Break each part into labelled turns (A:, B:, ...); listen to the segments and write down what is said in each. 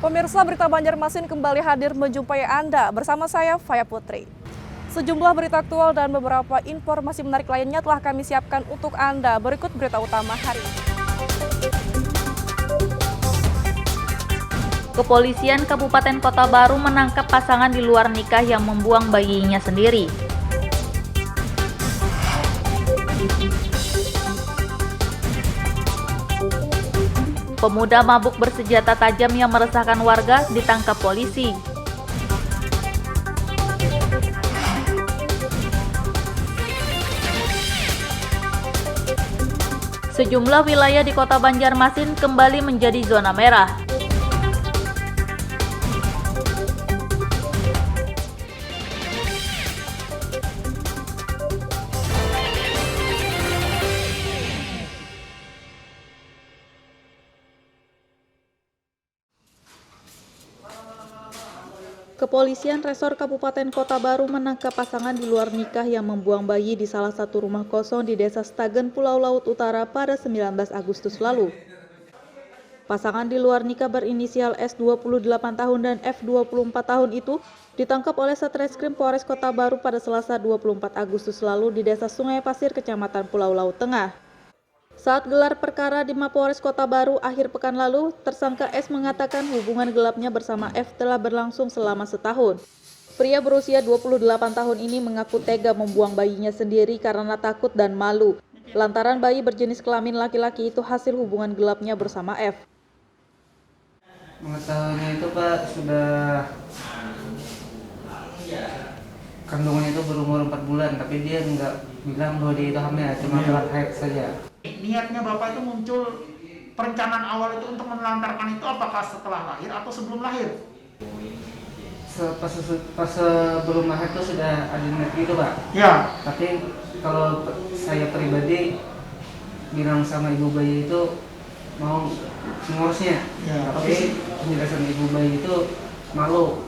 A: Pemirsa, berita Banjarmasin kembali hadir menjumpai Anda bersama saya, Faya Putri. Sejumlah berita aktual dan beberapa informasi menarik lainnya telah kami siapkan untuk Anda. Berikut berita utama hari ini.
B: Kepolisian Kabupaten Kota Baru menangkap pasangan di luar nikah yang membuang bayinya sendiri. Pemuda mabuk bersenjata tajam yang meresahkan warga ditangkap polisi. Sejumlah wilayah di Kota Banjarmasin kembali menjadi zona merah. Kepolisian Resor Kabupaten Kota Baru menangkap pasangan di luar nikah yang membuang bayi di salah satu rumah kosong di Desa Stagen, Pulau Laut Utara pada 19 Agustus lalu. Pasangan di luar nikah berinisial S 28 tahun dan F 24 tahun itu ditangkap oleh Satreskrim Polres Kota Baru pada Selasa 24 Agustus lalu di Desa Sungai Pasir, Kecamatan Pulau Laut Tengah. Saat gelar perkara di Mapolres Kota Baru akhir pekan lalu, tersangka S mengatakan hubungan gelapnya bersama F telah berlangsung selama setahun. Pria berusia 28 tahun ini mengaku tega membuang bayinya sendiri karena takut dan malu, lantaran bayi berjenis kelamin laki-laki itu hasil hubungan gelapnya bersama F.
C: Mengetahuinya itu Pak, sudah kandungan itu berumur 4 bulan, tapi dia nggak bilang bahwa dia itu hamil, cuma telat haid saja.
D: Niatnya Bapak itu muncul perencanaan awal itu untuk menelantarkan itu apakah setelah lahir atau sebelum lahir?
C: Pas sebelum lahir itu sudah ada niat gitu Pak. Ya. Tapi kalau saya pribadi bilang sama ibu bayi itu mau mengurusnya. Ya. Tapi penjelasan ibu bayi itu malu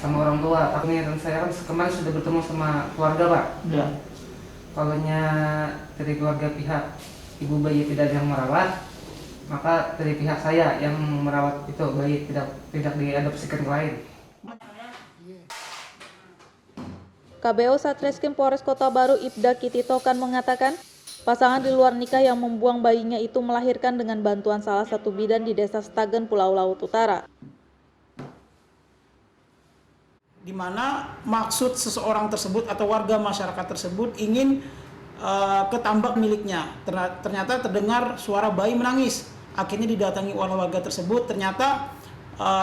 C: sama orang tua. Takutnya dan saya kan kemarin sudah bertemu sama keluarga Pak. Ya. Kalau dari keluarga pihak ibu bayi tidak ada yang merawat, maka dari pihak saya yang merawat itu bayi tidak diadopsikan ke lain.
B: KBO Satreskrim Polres Kota Baru Ibda Kititokan mengatakan, pasangan di luar nikah yang membuang bayinya itu melahirkan dengan bantuan salah satu bidan di Desa Stagen, Pulau Laut Utara.
D: Di mana maksud seseorang tersebut atau warga masyarakat tersebut ingin ke tambak miliknya. Ternyata terdengar suara bayi menangis. Akhirnya didatangi oleh warga tersebut. Ternyata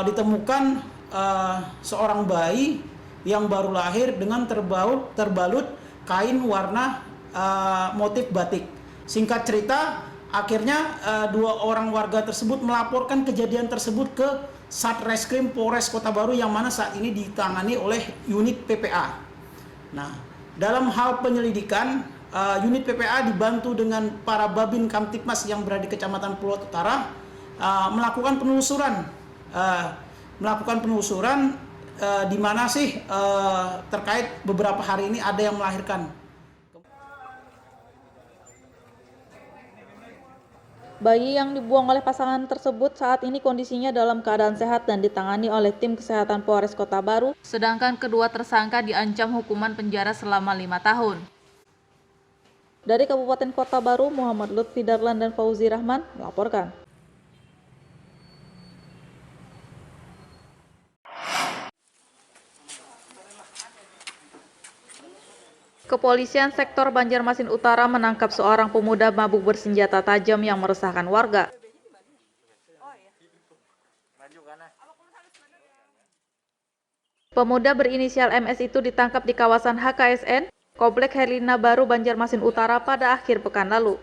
D: ditemukan seorang bayi yang baru lahir dengan terbalut kain warna motif batik. Singkat cerita, akhirnya dua orang warga tersebut melaporkan kejadian tersebut ke Satreskrim Polres Kota Baru yang mana saat ini ditangani oleh unit PPA. Nah, dalam hal penyelidikan, unit PPA dibantu dengan para Babin Kamtipmas yang berada di Kecamatan Pulau Utara melakukan penelusuran di mana sih terkait beberapa hari ini ada yang melahirkan.
B: Bayi yang dibuang oleh pasangan tersebut saat ini kondisinya dalam keadaan sehat dan ditangani oleh tim kesehatan Polres Kota Baru, sedangkan kedua tersangka diancam hukuman penjara selama 5 tahun. Dari Kabupaten Kota Baru, Muhammad Lutfi Darlan dan Fauzi Rahman melaporkan. Kepolisian Sektor Banjarmasin Utara menangkap seorang pemuda mabuk bersenjata tajam yang meresahkan warga. Pemuda berinisial MS itu ditangkap di kawasan HKSN, Komplek Herlina Baru, Banjarmasin Utara pada akhir pekan lalu.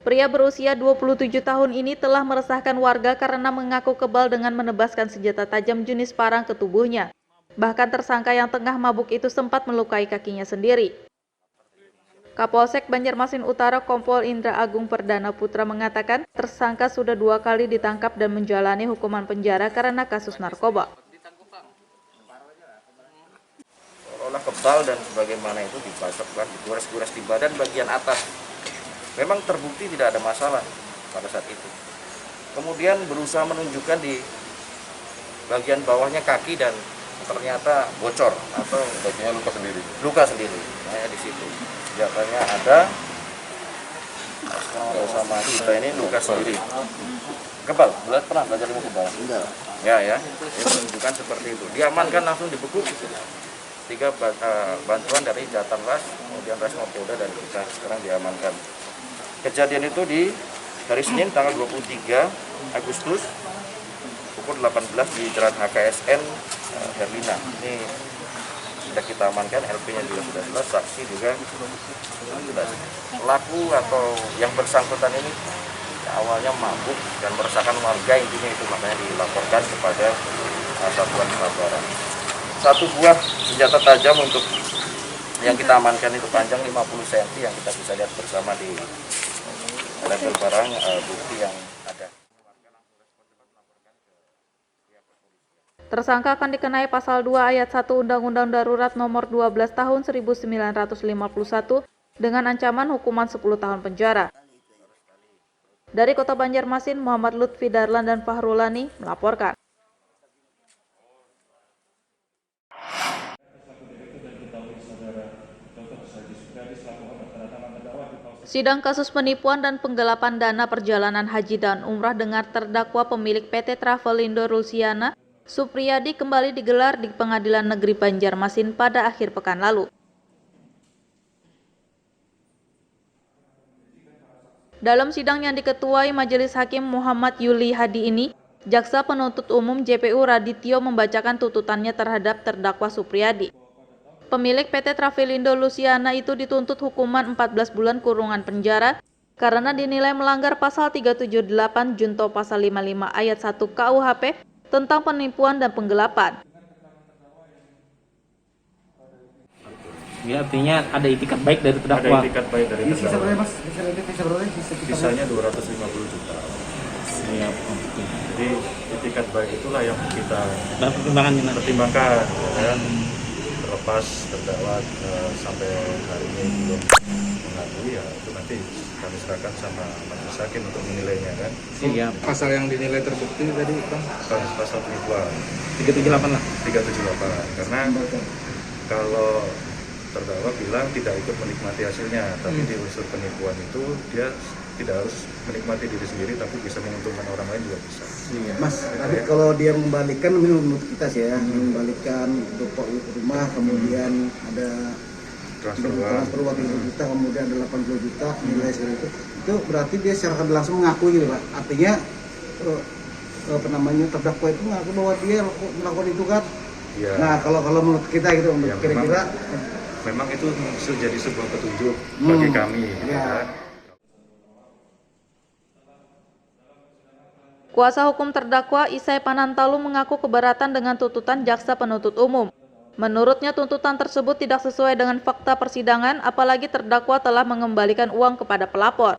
B: Pria berusia 27 tahun ini telah meresahkan warga karena mengaku kebal dengan menebaskan senjata tajam jenis parang ke tubuhnya. Bahkan tersangka yang tengah mabuk itu sempat melukai kakinya sendiri. Kapolsek Banjarmasin Utara Kompol Indra Agung Perdana Putra mengatakan tersangka sudah 2 kali ditangkap dan menjalani hukuman penjara karena kasus narkoba.
E: Seolah kebal dan sebagaimana itu dibasokkan, digores-gores di badan bagian atas. Memang terbukti tidak ada masalah pada saat itu. Kemudian berusaha menunjukkan di bagian bawahnya kaki dan ternyata bocor atau
F: kakinya
E: luka sendiri. Nah, di situ biasanya ada sama kita ini luka sendiri. Kebal, pernah belajar ilmu kebal? Enggak. Ya, ini menunjukkan seperti itu. Diamankan langsung dibekuk. 3 bantuan dari Jatanras, kemudian Resmo Polda dan kita sekarang diamankan. Kejadian itu di hari Senin tanggal 23 Agustus pukul 18 di Jalan HKSN Herlina. Ini sudah kita amankan, LP-nya juga sudah jelas, saksi juga jelas. Pelaku atau yang bersangkutan ini awalnya mabuk dan meresahkan warga, intinya itu, makanya dilaporkan kepada satuan pelaporan. 1 buah senjata tajam untuk yang kita amankan itu panjang 50 cm yang kita bisa lihat bersama di label barang bukti yang ada.
B: Tersangka akan dikenai pasal 2 ayat 1 Undang-Undang Darurat Nomor 12 Tahun 1951 dengan ancaman hukuman 10 tahun penjara. Dari Kota Banjarmasin, Muhammad Lutfi Darlan dan Fahrulani melaporkan. Sidang kasus penipuan dan penggelapan dana perjalanan haji dan umrah dengan terdakwa pemilik PT Travelindo Rusiana, Supriyadi kembali digelar di Pengadilan Negeri Banjarmasin pada akhir pekan lalu. Dalam sidang yang diketuai Majelis Hakim Muhammad Yuli Hadi ini, Jaksa Penuntut Umum JPU Radityo membacakan tuntutannya terhadap terdakwa Supriyadi. Pemilik PT Travelindo Rusiana itu dituntut hukuman 14 bulan kurungan penjara karena dinilai melanggar pasal 378 junto pasal 55 ayat 1 KUHP tentang penipuan dan penggelapan.
G: Ya, artinya ada itikat baik dari terdakwa.
F: Ada itikat baik dari terdakwa.
C: Mas,
F: Sisanya 250 juta.
G: Siap.
F: Jadi itikat baik itulah yang kita
G: Dan pertimbangannya
F: pertimbangkan, dan terlepas terdakwa sampai hari ini belum mengakui, ya itu nanti kami serahkan sama majelis hakim untuk menilainya kan.
G: Siap.
H: Pasal yang dinilai terbukti tadi Bang?
F: Pasal penipuan
G: 378 lah.
F: 378, karena kalau terdakwa bilang tidak ikut menikmati hasilnya, tapi di unsur penipuan itu dia tidak harus menikmati diri sendiri, tapi bisa menguntungkan orang lain juga bisa.
I: Mas, tapi kalau dia membalikkan, menurut kita sih ya, membalikkan rumah, kemudian ada transfer uang 50 juta, kemudian ada 80 juta nilai seperti itu berarti dia secara langsung mengakui gitu Pak. Artinya terdakwa itu mengaku bahwa dia melakukan itu kan.
F: Ya.
I: Nah, kalau menurut kita gitu,
F: Ya,
I: kira-kira
F: memang itu jadi sebuah petunjuk bagi kami.
I: Ya.
B: Kuasa hukum terdakwa Isai Panantalu mengaku keberatan dengan tuntutan Jaksa Penuntut Umum. Menurutnya tuntutan tersebut tidak sesuai dengan fakta persidangan, apalagi terdakwa telah mengembalikan uang kepada pelapor.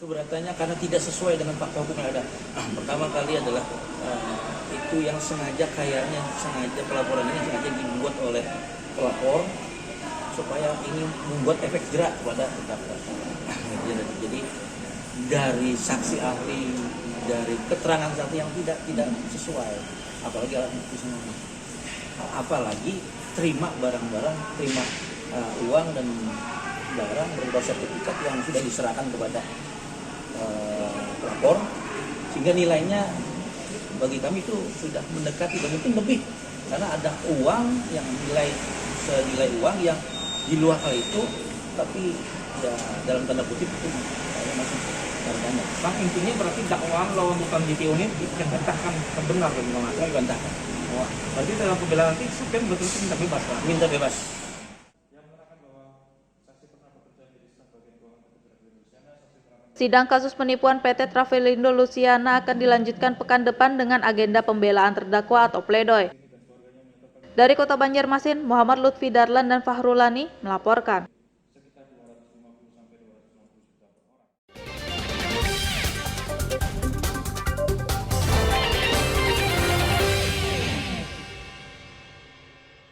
J: Keberatannya karena tidak sesuai dengan fakta hukum yang ada. Pertama kali adalah itu yang sengaja, kayaknya sengaja pelaporan ini sengaja dibuat oleh pelapor supaya ingin membuat efek jerak kepada terdakwa. Jadi dari saksi ahli, dari keterangan saksi yang tidak sesuai, apalagi alat bukti semua, apalagi terima barang-barang, terima uang dan barang berupa sertifikat yang sudah diserahkan kepada pelapor, sehingga nilainya bagi kami itu sudah mendekati dan mungkin lebih, karena ada uang yang senilai uang yang di luar hal itu, tapi ya dalam tanda kutip itu masih harganya.
G: Bang, intinya berarti dakwaan lawan bukan JPU ini dibantahkan benar bagaimana?
J: Kami bantahkan.
G: Berarti dalam pembelaan nanti supir betul-betul minta bebas, Pak?
J: Minta bebas.
B: Sidang kasus penipuan PT Travelindo Rusiana akan dilanjutkan pekan depan dengan agenda pembelaan terdakwa atau pledoi. Dari Kota Banjarmasin, Muhammad Lutfi Darlan dan Fahrulani melaporkan.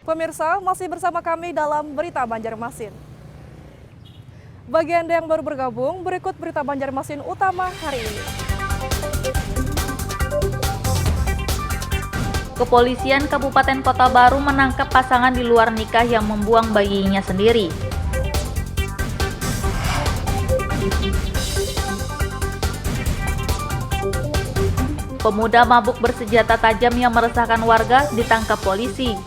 A: Pemirsa, masih bersama kami dalam Berita Banjarmasin. Bagi Anda yang baru bergabung, berikut Berita Banjarmasin utama hari ini.
B: Kepolisian Kabupaten Kota Baru menangkap pasangan di luar nikah yang membuang bayinya sendiri. Pemuda mabuk bersenjata tajam yang meresahkan warga ditangkap polisi.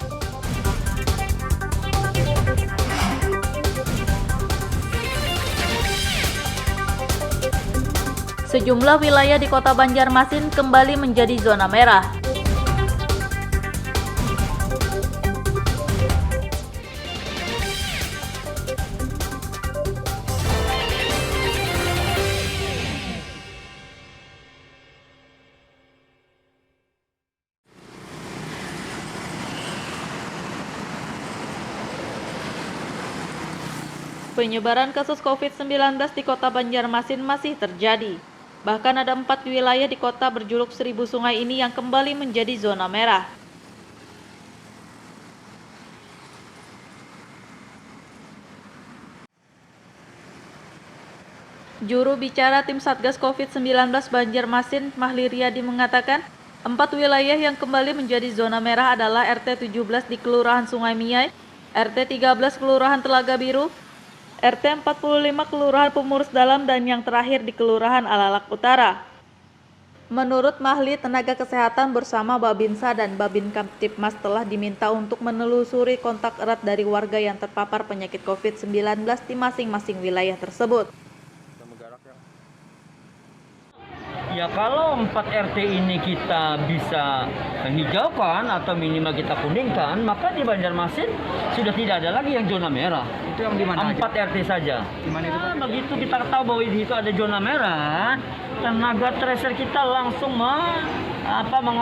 B: Sejumlah wilayah di Kota Banjarmasin kembali menjadi zona merah. Penyebaran kasus COVID-19 di Kota Banjarmasin masih terjadi. Bahkan ada 4 wilayah di kota berjuluk 1000 sungai ini yang kembali menjadi zona merah. Juru bicara tim Satgas COVID-19 Banjarmasin, Mahli Riyadi mengatakan, 4 wilayah yang kembali menjadi zona merah adalah RT 17 di Kelurahan Sungai Miyai, RT 13 Kelurahan Telaga Biru, RT 45 Kelurahan Pemurus Dalam, dan yang terakhir di Kelurahan Alalak Utara. Menurut Mahli, tenaga kesehatan bersama Babinsa dan Babin Kamtipmas telah diminta untuk menelusuri kontak erat dari warga yang terpapar penyakit COVID-19 di masing-masing wilayah tersebut.
K: Ya kalau 4 RT ini kita bisa hijaukan atau minimal kita kuningkan, maka di Banjarmasin sudah tidak ada lagi yang zona merah.
C: Itu yang di mana
K: 4 aja? RT saja.
C: Di mana itu, Pak?
K: Begitu kita tahu bahwa di situ ada zona merah, tenaga tracer kita langsung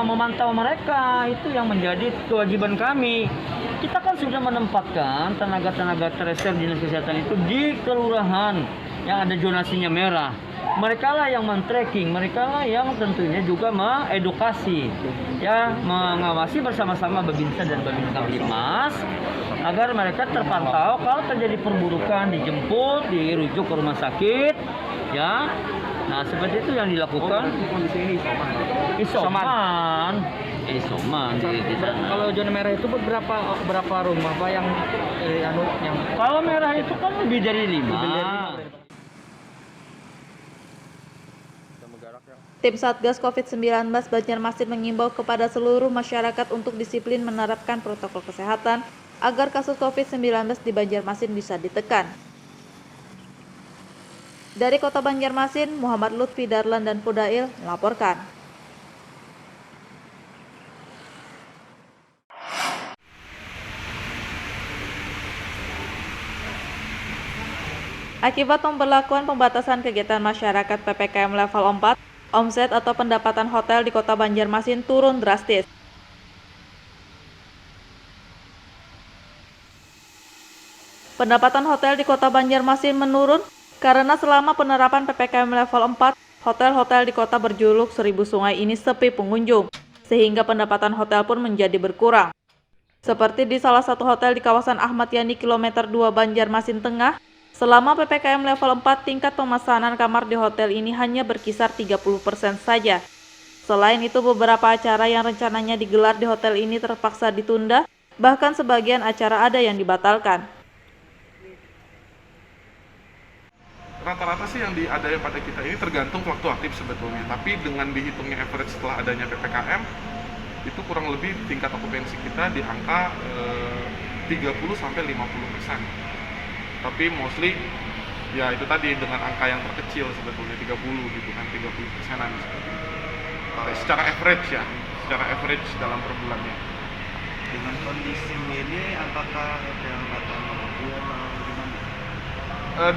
K: memantau mereka. Itu yang menjadi kewajiban kami. Kita kan sudah menempatkan tenaga-tenaga tracer dinas kesehatan itu di kelurahan yang ada zonasinya merah. Mereka lah yang men-tracking, mereka lah yang tentunya juga mengedukasi, ya, mengawasi bersama-sama Babinsa dan Babin Kamtipmas agar mereka terpantau kalau terjadi perburukan dijemput, dirujuk ke rumah sakit, ya. Nah seperti itu yang dilakukan. Isoman di sana.
C: Kalau zona merah itu berapa rumah Pak yang
K: kalau merah itu kan lebih dari 5.
B: Tim Satgas COVID-19 Banjarmasin mengimbau kepada seluruh masyarakat untuk disiplin menerapkan protokol kesehatan agar kasus COVID-19 di Banjarmasin bisa ditekan. Dari Kota Banjarmasin, Muhammad Lutfi Darlan dan Pudail melaporkan. Akibat pemberlakuan pembatasan kegiatan masyarakat PPKM level 4, omset atau pendapatan hotel di Kota Banjarmasin turun drastis. Pendapatan hotel di Kota Banjarmasin menurun karena selama penerapan PPKM level 4, hotel-hotel di kota berjuluk 1000 sungai ini sepi pengunjung, sehingga pendapatan hotel pun menjadi berkurang. Seperti di salah satu hotel di kawasan Ahmad Yani kilometer 2 Banjarmasin Tengah, selama PPKM level 4, tingkat pemesanan kamar di hotel ini hanya berkisar 30% saja. Selain itu, beberapa acara yang rencananya digelar di hotel ini terpaksa ditunda, bahkan sebagian acara ada yang dibatalkan.
F: Rata-rata sih yang ada pada kita ini tergantung fluktuatif sebetulnya, tapi dengan dihitungnya average setelah adanya PPKM, itu kurang lebih tingkat okupansi kita di angka 30-50%. Tapi mostly ya itu tadi dengan angka yang terkecil sebetulnya 30 gitu kan, 30%-an seperti itu. Secara average dalam per bulannya.
I: Dengan kondisi ini apakah yang bakal merugi atau gimana?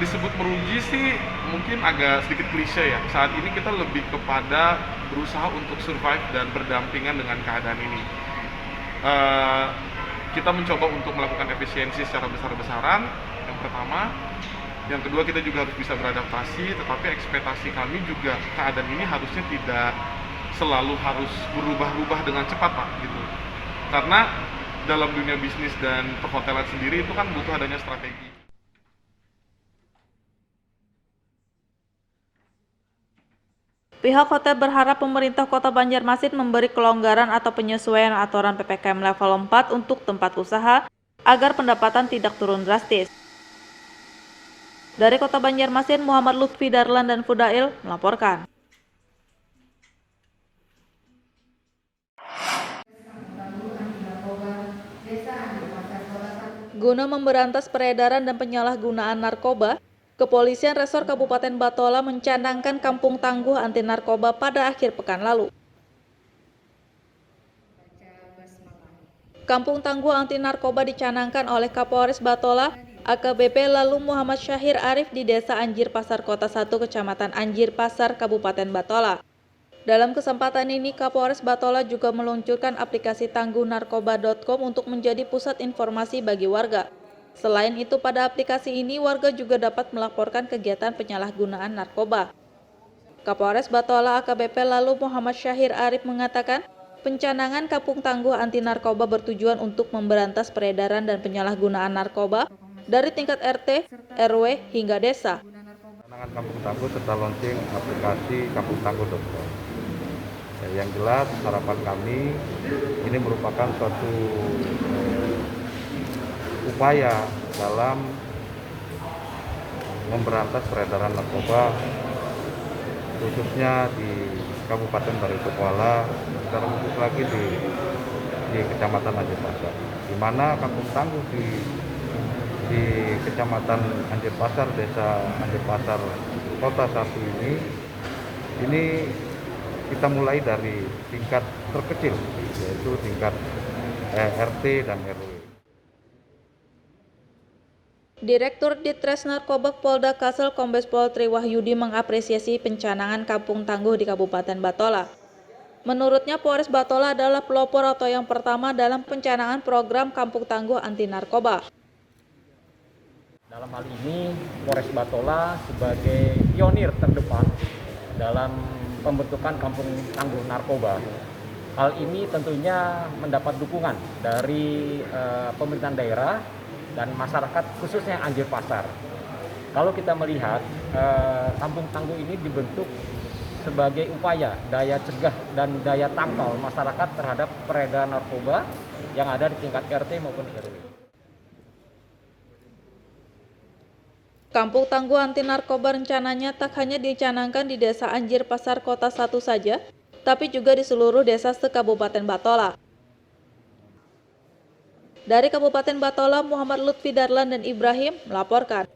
F: Disebut merugi sih mungkin agak sedikit klise ya. Saat ini kita lebih kepada berusaha untuk survive dan berdampingan dengan keadaan ini. Kita mencoba untuk melakukan efisiensi secara besar-besaran. Yang pertama, yang kedua kita juga harus bisa beradaptasi, tetapi ekspektasi kami juga keadaan ini harusnya tidak selalu harus berubah-ubah dengan cepat Pak gitu. Karena dalam dunia bisnis dan perhotelan sendiri itu kan butuh adanya strategi.
B: Pihak hotel berharap pemerintah Kota Banjarmasin memberi kelonggaran atau penyesuaian aturan PPKM level 4 untuk tempat usaha agar pendapatan tidak turun drastis. Dari Kota Banjarmasin, Muhammad Lutfi Darlan dan Fudail melaporkan. Guna memberantas peredaran dan penyalahgunaan narkoba, Kepolisian Resor Kabupaten Batola mencanangkan Kampung Tangguh Anti Narkoba pada akhir pekan lalu. Kampung Tangguh Anti Narkoba dicanangkan oleh Kapolres Batola, AKBP lalu Muhammad Syahir Arif di Desa Anjir Pasar Kota 1, Kecamatan Anjir Pasar, Kabupaten Batola. Dalam kesempatan ini, Kapolres Batola juga meluncurkan aplikasi tangguhnarkoba.com untuk menjadi pusat informasi bagi warga. Selain itu, pada aplikasi ini warga juga dapat melaporkan kegiatan penyalahgunaan narkoba. Kapolres Batola AKBP lalu Muhammad Syahir Arif mengatakan, pencanangan Kampung Tangguh Anti Narkoba bertujuan untuk memberantas peredaran dan penyalahgunaan narkoba dari tingkat RT, RW, hingga desa.
F: Pencanangan Kampung Tangguh serta launching aplikasi kampungtangguh.com. Yang jelas harapan kami ini merupakan suatu upaya dalam memberantas peredaran narkoba khususnya di Kabupaten Baritokwala, secara khusus lagi di Kecamatan Anjir Pasar, di mana Kampung Tangguh di Kecamatan Anjir Pasar, Desa Anjir Pasar, Kota 1 ini kita mulai dari tingkat terkecil, yaitu tingkat RT dan RW.
B: Direktur Ditres Narkoba Polda Kalsel Kombes Pol Tri Wahyudi mengapresiasi pencanangan Kampung Tangguh di Kabupaten Batola. Menurutnya, Polres Batola adalah pelopor atau yang pertama dalam pencanangan program Kampung Tangguh Anti Narkoba.
L: Dalam hal ini, Polres Batola sebagai pionir terdepan dalam pembentukan Kampung Tangguh Narkoba. Hal ini tentunya mendapat dukungan dari pemerintahan daerah dan masyarakat khususnya Anjir Pasar. Kalau kita melihat Kampung Tangguh ini dibentuk sebagai upaya daya cegah dan daya tangkal masyarakat terhadap peredaran narkoba yang ada di tingkat RT maupun RW.
B: Kampung Tangguh Anti Narkoba rencananya tak hanya dicanangkan di Desa Anjir Pasar Kota 1 saja, tapi juga di seluruh desa se-Kabupaten Batola. Dari Kabupaten Batola, Muhammad Lutfi Darlan dan Ibrahim melaporkan.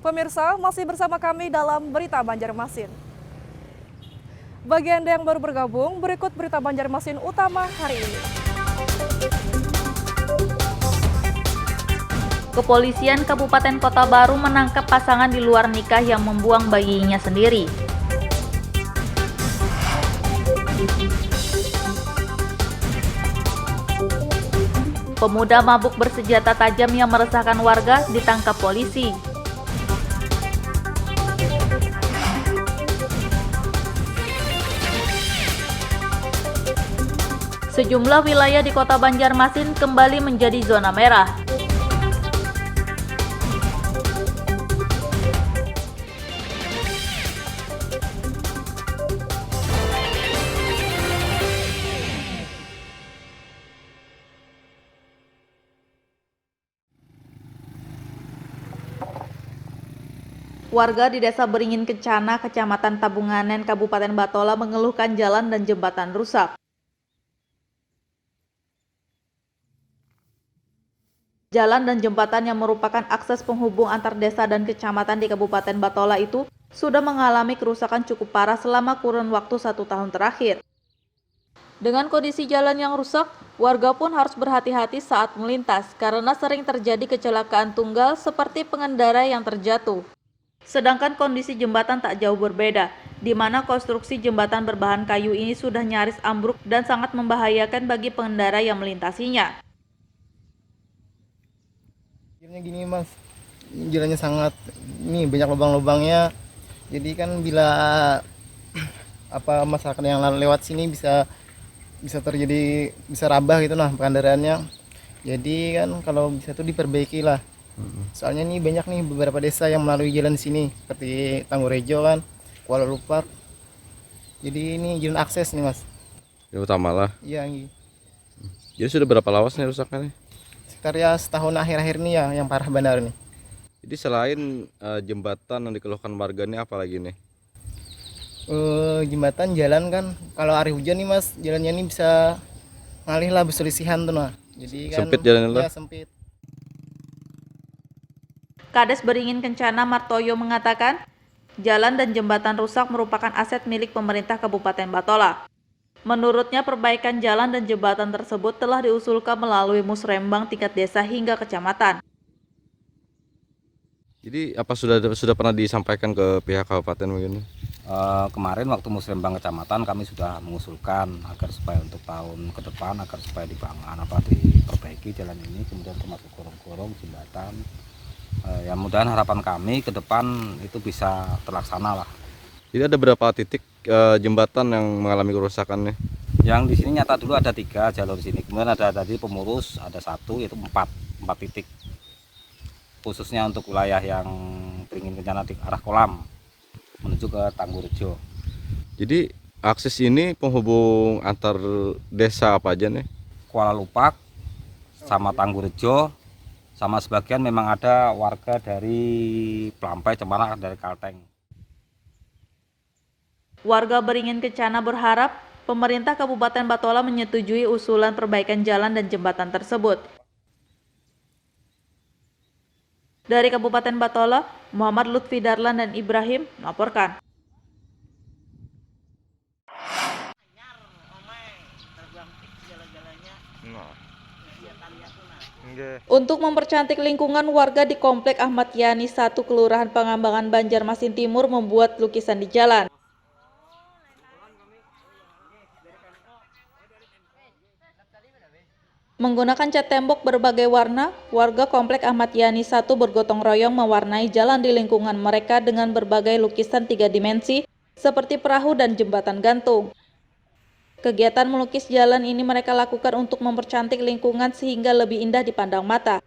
A: Pemirsa, masih bersama kami dalam Berita Banjarmasin. Bagi Anda yang baru bergabung, berikut Berita Banjarmasin utama hari ini.
B: Kepolisian Kabupaten Kota Baru menangkap pasangan di luar nikah yang membuang bayinya sendiri. Pemuda mabuk bersenjata tajam yang meresahkan warga ditangkap polisi. Sejumlah wilayah di Kota Banjarmasin kembali menjadi zona merah. Warga di Desa Beringin Kencana, Kecamatan Tabunganen, Kabupaten Batola mengeluhkan jalan dan jembatan rusak. Jalan dan jembatan yang merupakan akses penghubung antar desa dan kecamatan di Kabupaten Batola itu sudah mengalami kerusakan cukup parah selama kurun waktu 1 tahun terakhir. Dengan kondisi jalan yang rusak, warga pun harus berhati-hati saat melintas karena sering terjadi kecelakaan tunggal seperti pengendara yang terjatuh. Sedangkan kondisi jembatan tak jauh berbeda, di mana konstruksi jembatan berbahan kayu ini sudah nyaris ambruk dan sangat membahayakan bagi pengendara yang melintasinya.
M: Gini mas, jalannya sangat banyak lubang-lubangnya. Jadi kan bila masyarakat yang lewat sini bisa bisa terjadi, bisa rabah gitu lah kendaraannya. Jadi kan kalau bisa tuh diperbaiki lah. Soalnya nih banyak nih beberapa desa yang melalui jalan sini seperti Tanggurejo kan, Kuala Lumpur. Jadi ini jalan akses nih Mas.
N: Yang utama lah.
M: Iya.
N: Jadi sudah berapa lawas nih rusaknya nih?
M: Sekitar ya setahun akhir-akhir ini ya yang parah benar nih.
N: Jadi selain jembatan yang dikeluhkan warga ini apa lagi nih?
M: Jembatan, jalan kan kalau hari hujan nih Mas, jalannya ini bisa ngalih lah, berselisihan tuh nah. Jadi kan
N: Sempit jalannya lah.
M: Ya, sempit.
B: Kades Beringin Kencana Martoyo mengatakan, jalan dan jembatan rusak merupakan aset milik pemerintah Kabupaten Batola. Menurutnya perbaikan jalan dan jembatan tersebut telah diusulkan melalui musrembang tingkat desa hingga kecamatan.
N: Jadi apa sudah pernah disampaikan ke pihak kabupaten begini?
O: Kemarin waktu musrembang kecamatan kami sudah mengusulkan agar supaya untuk tahun ke depan agar supaya diperbaiki jalan ini, kemudian termasuk gorong-gorong, jembatan. Ya mudahan harapan kami ke depan itu bisa terlaksana lah.
N: Jadi ada berapa titik jembatan yang mengalami kerusakan nih?
O: Yang di sini nyata dulu ada 3 jalur di sini, kemudian ada tadi pemurus ada 1, yaitu 4 titik. Khususnya untuk wilayah yang Beringin Kencana di arah kolam menuju ke Tanggurejo.
N: Jadi akses ini penghubung antar desa apa aja nih?
O: Kuala Lumpur sama Tanggurejo, sama sebagian memang ada warga dari Pelampai, Cemara, dari Kalteng.
B: Warga Beringin Kencana berharap pemerintah Kabupaten Batola menyetujui usulan perbaikan jalan dan jembatan tersebut. Dari Kabupaten Batola, Muhammad Lutfi Darlan dan Ibrahim melaporkan. Untuk mempercantik lingkungan, warga di Komplek Ahmad Yani 1 Kelurahan Pangambangan Banjarmasin Timur membuat lukisan di jalan. Menggunakan cat tembok berbagai warna, warga Komplek Ahmad Yani 1 bergotong royong mewarnai jalan di lingkungan mereka dengan berbagai lukisan 3 dimensi seperti perahu dan jembatan gantung. Kegiatan melukis jalan ini mereka lakukan untuk mempercantik lingkungan sehingga lebih indah dipandang mata.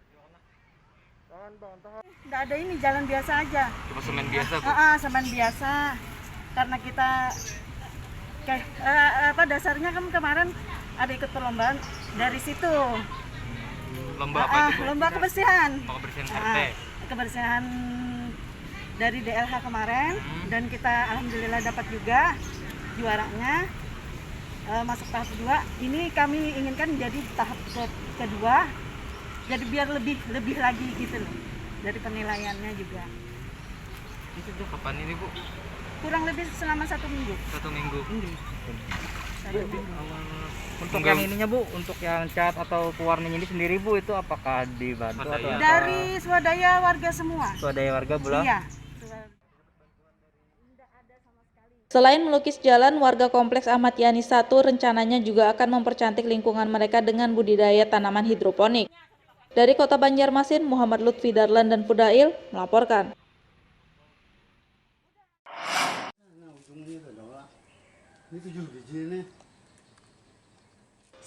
P: Tidak ada ini, jalan biasa aja.
G: Cuma semen biasa, Bu?
P: Semen biasa. Karena kita dasarnya kan kemarin ada ikut perlombaan dari situ.
G: Lomba apa itu, Bu?
P: Lomba kebersihan.
G: Kebersihan RT.
P: Kebersihan dari DLH kemarin dan kita alhamdulillah dapat juga juaranya. Masuk tahap kedua. Ini kami inginkan jadi tahap kedua. Jadi biar lebih lagi gitu loh. Dari penilaiannya juga.
G: Itu tuh kapan ini, Bu?
P: Kurang lebih selama 1 minggu.
G: 1 minggu.
K: Untuk yang ininya Bu, untuk yang cat atau pewarnanya ini sendiri Bu, itu apakah dibantu atau
P: dari swadaya warga semua?
K: Swadaya warga Bula?
P: Iya.
B: Selain melukis jalan, warga Kompleks Ahmad Yani 1 rencananya juga akan mempercantik lingkungan mereka dengan budidaya tanaman hidroponik. Dari Kota Banjarmasin, Muhammad Lutfi Darlan dan Fudail melaporkan.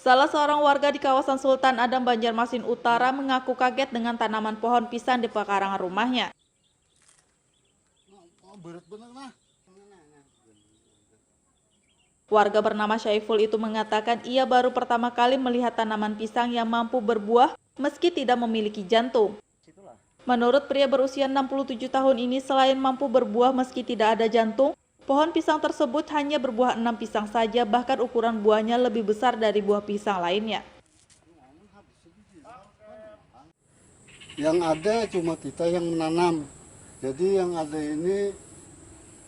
B: Salah seorang warga di kawasan Sultan Adam Banjarmasin Utara mengaku kaget dengan tanaman pohon pisang di pekarangan rumahnya. Warga bernama Syaiful itu mengatakan ia baru pertama kali melihat tanaman pisang yang mampu berbuah meski tidak memiliki jantung. Menurut pria berusia 67 tahun ini, selain mampu berbuah meski tidak ada jantung, pohon pisang tersebut hanya berbuah 6 pisang saja, bahkan ukuran buahnya lebih besar dari buah pisang lainnya.
Q: Yang ada cuma kita yang menanam. Jadi yang ada ini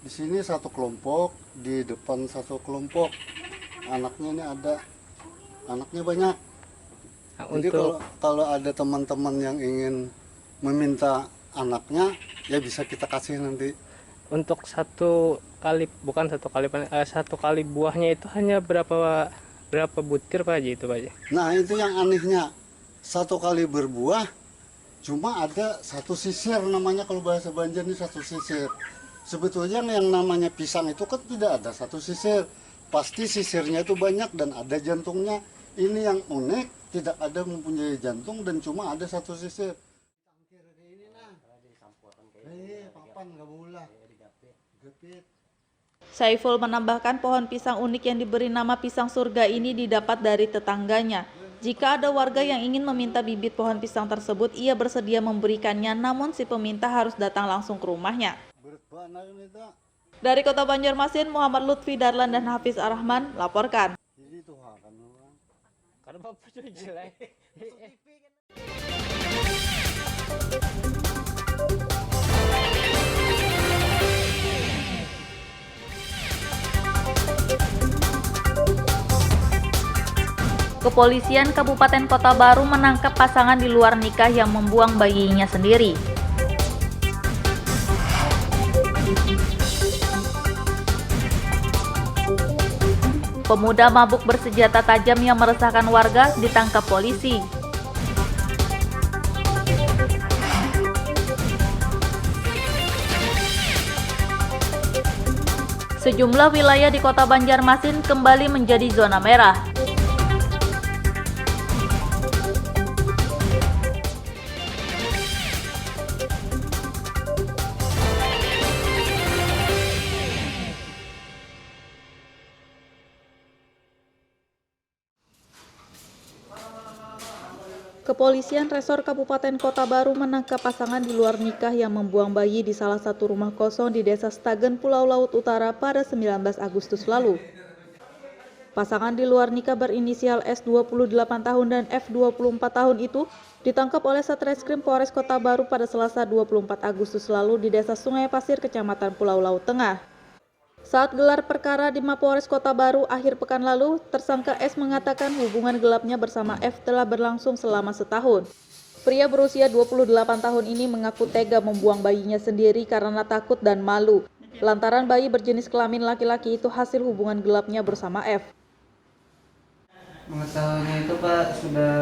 Q: di sini 1 kelompok, di depan 1 kelompok. Anaknya ini ada, anaknya banyak. Jadi kalau ada teman-teman yang ingin meminta anaknya, ya bisa kita kasih nanti.
K: Untuk 1 kali, bukan 1 kali, 1 kali buahnya itu hanya berapa butir Pak Haji itu Pak Haji?
Q: Nah itu yang anehnya, 1 kali berbuah cuma ada 1 sisir, namanya kalau bahasa Banjar ini 1 sisir. Sebetulnya yang namanya pisang itu kan tidak ada 1 sisir, pasti sisirnya itu banyak dan ada jantungnya. Ini yang unik, tidak ada mempunyai jantung dan cuma ada satu sisir.
B: Saiful menambahkan pohon pisang unik yang diberi nama pisang surga ini didapat dari tetangganya. Jika ada warga yang ingin meminta bibit pohon pisang tersebut, ia bersedia memberikannya, namun si peminta harus datang langsung ke rumahnya. Dari Kota Banjarmasin, Muhammad Lutfi Darlan dan Hafiz Arrahman laporkan. Kepolisian Kabupaten Kota Baru menangkap pasangan di luar nikah yang membuang bayinya sendiri. Pemuda mabuk bersenjata tajam yang meresahkan warga ditangkap polisi. Sejumlah wilayah di Kota Banjarmasin kembali menjadi zona merah. Kepolisian Resor Kabupaten Kota Baru menangkap pasangan di luar nikah yang membuang bayi di salah satu rumah kosong di Desa Stagen, Pulau Laut Utara pada 19 Agustus lalu. Pasangan di luar nikah berinisial S 28 tahun dan F 24 tahun itu ditangkap oleh Satreskrim Polres Kota Baru pada Selasa 24 Agustus lalu di Desa Sungai Pasir, Kecamatan Pulau Laut Tengah. Saat gelar perkara di Mapolres Kota Baru akhir pekan lalu, tersangka S mengatakan hubungan gelapnya bersama F telah berlangsung selama setahun. Pria berusia 28 tahun ini mengaku tega membuang bayinya sendiri karena takut dan malu, lantaran bayi berjenis kelamin laki-laki itu hasil hubungan gelapnya bersama F.
C: Mengetahuinya itu Pak, sudah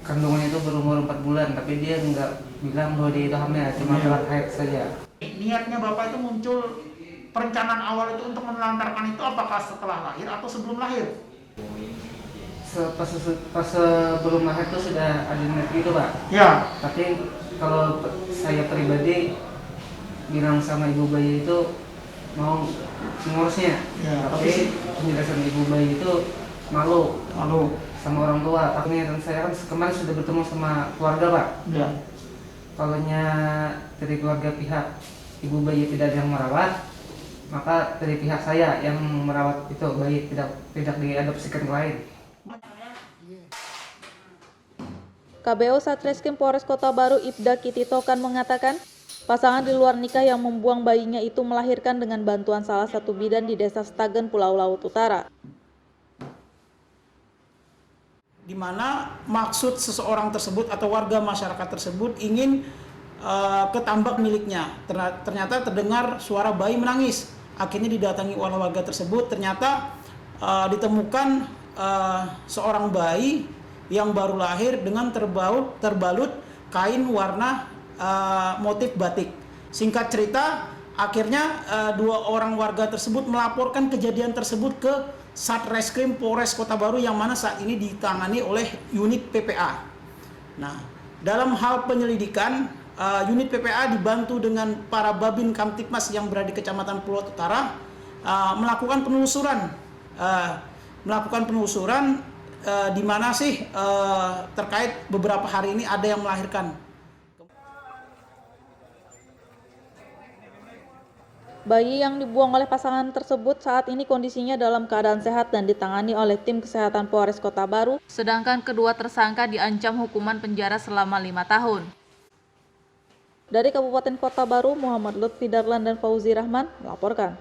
C: kandungan itu berumur 4 bulan, tapi dia nggak bilang bahwa dia itu hamil, cuma telat haid saja.
D: Niatnya Bapak itu muncul, perencanaan awal itu untuk menelantarkan itu apakah setelah lahir atau sebelum lahir?
C: Pas sebelum lahir itu sudah ada niat gitu Pak.
D: Ya.
C: Tapi kalau saya pribadi bilang sama ibu bayi itu mau mengurusnya. Ya, tapi penjelasan ibu bayi itu malu sama orang tua. Takutnya dan saya kan kemarin sudah bertemu sama keluarga Pak. Ya. Kalaunya dari keluarga pihak ibu bayi tidak ada yang merawat, maka dari pihak saya yang merawat itu bayi tidak diadopsikan ke lain.
B: KBO Satreskrim Polres Kota Baru Ibda Kititokan mengatakan, pasangan di luar nikah yang membuang bayinya itu melahirkan dengan bantuan salah satu bidan di Desa Stagen, Pulau Laut Utara.
D: Di mana maksud seseorang tersebut atau warga masyarakat tersebut ingin ke tambak miliknya. Ternyata terdengar suara bayi menangis. Akhirnya didatangi oleh warga tersebut. Ternyata ditemukan seorang bayi yang baru lahir dengan terbalut kain warna motif batik. Singkat cerita, akhirnya dua orang warga tersebut melaporkan kejadian tersebut ke Satreskrim Polres Kota Baru yang mana saat ini ditangani oleh unit PPA. Nah, dalam hal penyelidikan, unit PPA dibantu dengan para Babin Kamtipmas yang berada di Kecamatan Pulau Utara melakukan penelusuran di mana sih terkait beberapa hari ini ada yang melahirkan.
B: Bayi yang dibuang oleh pasangan tersebut saat ini kondisinya dalam keadaan sehat dan ditangani oleh tim kesehatan Polres Kota Baru, sedangkan kedua tersangka diancam hukuman penjara selama 5 tahun. Dari Kabupaten Kota Baru, Muhammad Lutfi Darlan dan Fauzi Rahman melaporkan.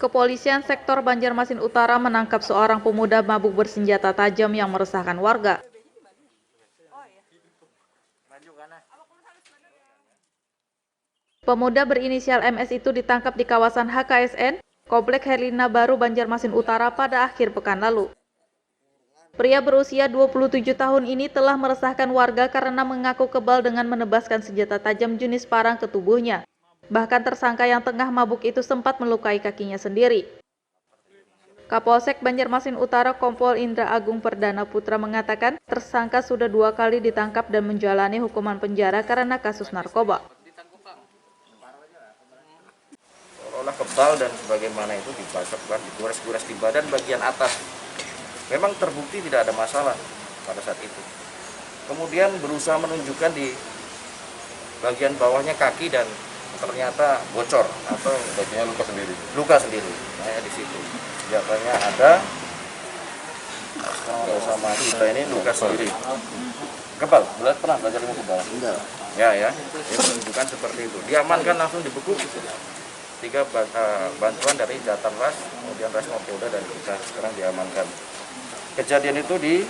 B: Kepolisian Sektor Banjarmasin Utara menangkap seorang pemuda mabuk bersenjata tajam yang meresahkan warga. Pemuda berinisial MS itu ditangkap di kawasan HKSN, Komplek Herlina Baru, Banjarmasin Utara pada akhir pekan lalu. Pria berusia 27 tahun ini telah meresahkan warga karena mengaku kebal dengan menebaskan senjata tajam jenis parang ke tubuhnya. Bahkan tersangka yang tengah mabuk itu sempat melukai kakinya sendiri. Kapolsek Banjarmasin Utara Kompol Indra Agung Perdana Putra mengatakan tersangka sudah 2 kali ditangkap dan menjalani hukuman penjara karena kasus narkoba.
E: Seolah kebal dan sebagaimana itu dibasokkan, digores-gores di badan bagian atas. Memang terbukti tidak ada masalah pada saat itu. Kemudian berusaha menunjukkan di bagian bawahnya kaki dan ternyata bocor atau bagiannya luka sendiri. Luka sendiri. Nah, di situ. Biasanya ada sama kita ini luka sendiri. Kebal, pernah belajar ilmu kebal? Enggak. Ya. Ini menunjukkan seperti itu. Diamankan langsung dibekuk. 3 bantuan dari Jatarlas, kemudian Resmo Polda dan kita sekarang diamankan. Kejadian itu di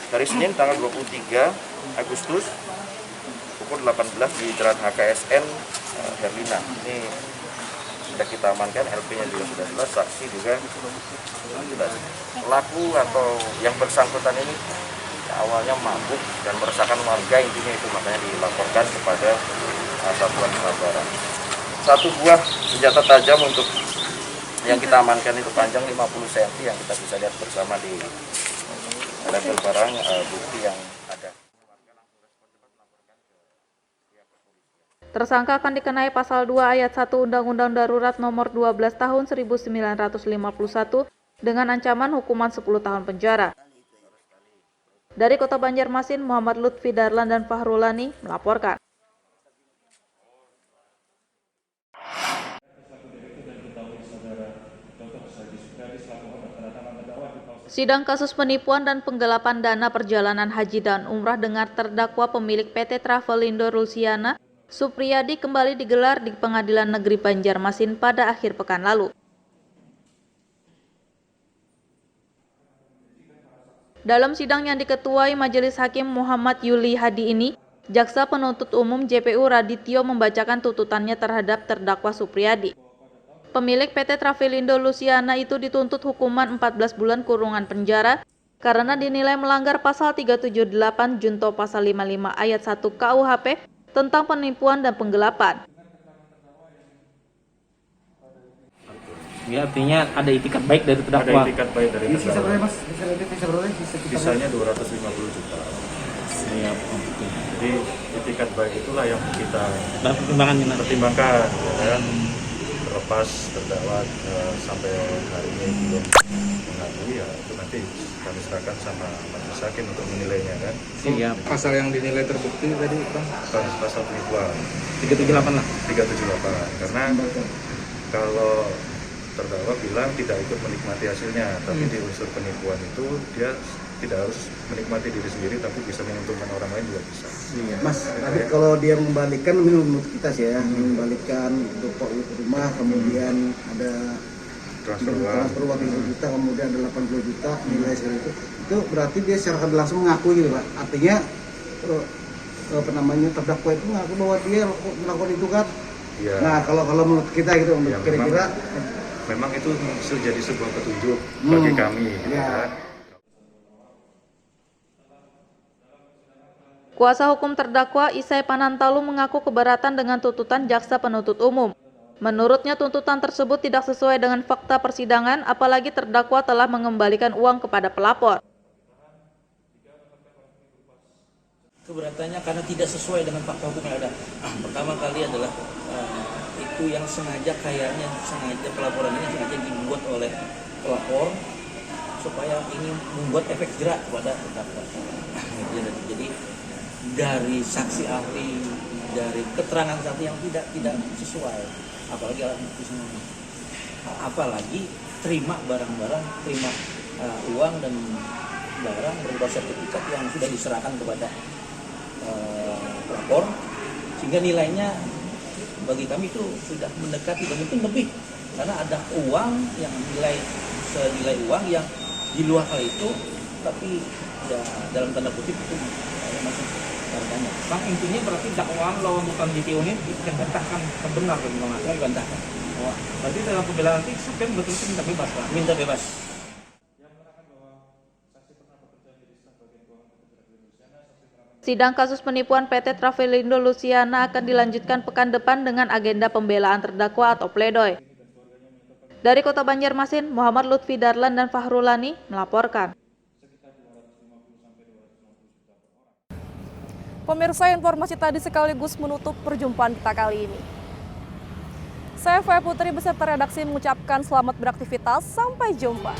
E: hari Senin tanggal 23 Agustus pukul 18 di Jalan HKSN Herlina. Ini sudah kita amankan, LP-nya juga sudah jelas, saksi juga jelas. Pelaku atau yang bersangkutan ini awalnya mabuk dan meresahkan warga, intinya itu makanya dilaporkan kepada Satuan Sabaran. 1 buah senjata tajam untuk yang kita amankan itu panjang 50 cm yang kita bisa lihat bersama di label barang bukti yang ada.
B: Tersangka akan dikenai pasal 2 ayat 1 Undang-Undang Darurat Nomor 12 Tahun 1951 dengan ancaman hukuman 10 tahun penjara. Dari Kota Banjarmasin, Muhammad Lutfi Darlan dan Fahrulani melaporkan. Sidang kasus penipuan dan penggelapan dana perjalanan haji dan umrah dengan terdakwa pemilik PT Travelindo Rusiana, Supriyadi kembali digelar di Pengadilan Negeri Banjarmasin pada akhir pekan lalu. Dalam sidang yang diketuai Majelis Hakim Muhammad Yuli Hadi ini, Jaksa Penuntut Umum JPU Radityo membacakan tuntutannya terhadap terdakwa Supriyadi. Pemilik PT Travelindo Rusiana itu dituntut hukuman 14 bulan kurungan penjara karena dinilai melanggar pasal 378 junto pasal 55 ayat 1 KUHP tentang penipuan dan penggelapan.
G: Ya, artinya ada itikat baik dari terdakwa.
F: Ada itikat baik dari terdakwa.
C: Mas,
F: Sisanya 250 juta.
G: Siap.
F: Jadi itikat baik itulah yang kita
G: pertimbangkan.
F: Ya. Terlepas terdakwa sampai hari ini belum mengakui, ya itu nanti kami serahkan sama majelis hakim untuk menilainya kan.
H: Siap. Pasal yang dinilai terbukti tadi Bang?
F: Pasal penipuan
G: 378 lah.
F: 378 karena kalau terdakwa bilang tidak ikut menikmati hasilnya, tapi di unsur penipuan itu dia tidak harus menikmati diri sendiri, tapi bisa menguntungkan orang lain juga bisa.
I: Mas, tapi kalau dia membalikkan menurut kita sih ya, membalikkan untuk rumah, kemudian ada transfer uang 50 juta, kemudian ada 80 juta nilai seperti itu berarti dia secara langsung mengakui gitu Pak. Artinya terdakwa itu mengaku bahwa dia melakukan itu kan.
F: Ya.
I: Nah, kalau menurut kita gitu,
F: ya,
I: kira-kira
F: memang itu jadi sebuah petunjuk bagi kami.
I: Ya.
B: Kuasa hukum terdakwa Isai Panantalu mengaku keberatan dengan tuntutan Jaksa Penuntut Umum. Menurutnya tuntutan tersebut tidak sesuai dengan fakta persidangan, apalagi terdakwa telah mengembalikan uang kepada pelapor.
J: Keberatannya karena tidak sesuai dengan fakta hukum yang ada. Pertama kali adalah itu yang sengaja pelaporan ini sengaja dibuat oleh pelapor supaya ingin membuat efek jerak kepada terdakwa. Jadi dari saksi ahli, dari keterangan saksi yang tidak sesuai, apalagi alat bukti semua, apalagi terima barang-barang, terima uang dan barang berupa sertifikat yang sudah diserahkan kepada pelapor, sehingga nilainya bagi kami itu sudah mendekati dan mungkin lebih, karena ada uang yang senilai uang yang di luar hal itu, tapi ya dalam tanda kutip itu masih harganya.
G: Bang, intinya berarti dakwaan lawan bukan DTO ini dibantahkan benar bagi Bang?
J: Ya, dibantahkan.
G: Berarti dalam pembelaan nanti sampai betul-betul minta bebas, Pak?
J: Minta bebas.
B: Sidang kasus penipuan PT Travelindo Luciana akan dilanjutkan pekan depan dengan agenda pembelaan terdakwa atau pledoi. Dari Kota Banjarmasin, Muhammad Lutfi Darlan dan Fahrulani melaporkan.
A: Pemirsa, informasi tadi sekaligus menutup perjumpaan kita kali ini. Saya Faya Putri beserta redaksi mengucapkan selamat beraktivitas. Sampai jumpa.